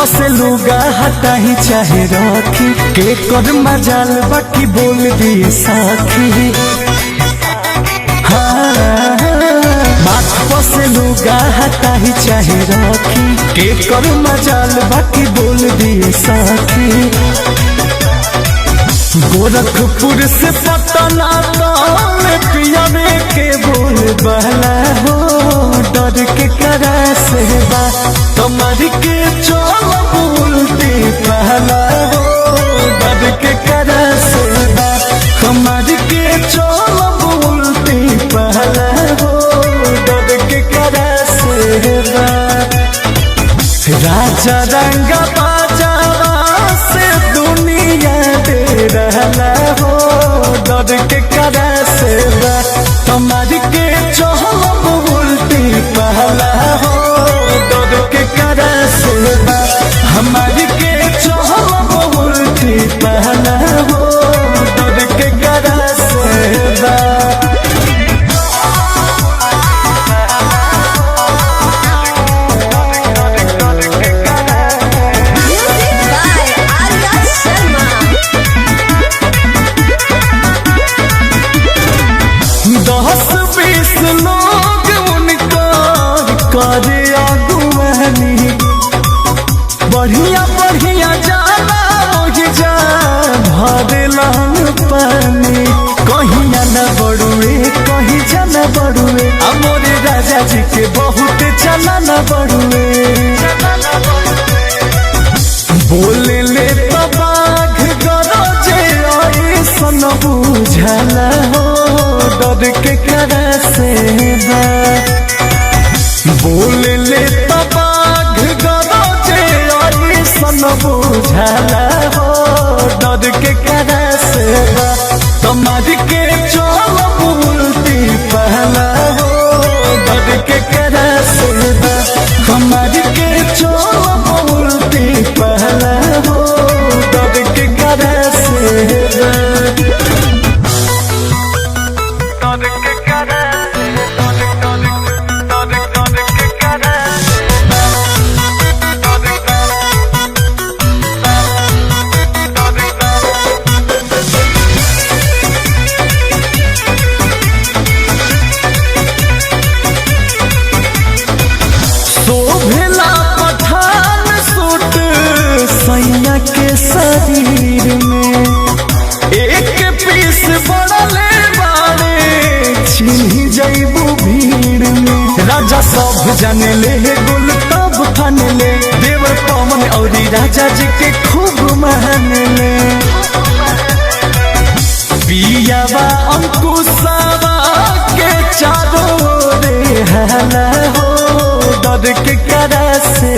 से लुगा हटा ही चाहे रखी के कर मजाल बाकी बोल दिए साखी। हाँ माथ से लुगा हटा ही चाहे रखी के कर मजाल बाकी बोल दिए साखी। गोरखपुर से पटना पियावे के बोल बहला हो डर के करा से बा कमर के चोल बोलते पहला हो डर के करा से बा कमर के चोल बोलते पहला हो डर के करा से बा। राजा रंग बाजावा से दुनिया दे रहला हो डर के करा से बा कमर के चोल बोलते पहला हो डर के करा से बा हमारी के चोल बोलते पहला हो डर के करा से बा। करे अगुवानी बढ़िया बढ़िया जाला ओहि जा भरेला पानी कहीं न बड़ुए कहीं जाना बड़ुए मोरे राजा जी के बहुत चला न बड़ुए। बोले ले तो बाघ गरजे ऐसन बुझला हो डर के करा से बा बोल ले तो बाघ गरजे ऐसन बुझला हो डर के करा से बा कमर के चोल बोलती पहला हो डर के करा से बा कमर के चोल बोलती पहला हो डर के करा से बा। शोभला पठान सूट सैया के शरीर में एक पीस बड़ले बाड़े छिन्ही जैबू भीड़ में। राजा सब जाने ले गुल तब फन ले देवर पवन और राजा जी के खूब मान ले पियावा अंकुशवा के चारों रे हला हो डर के करा से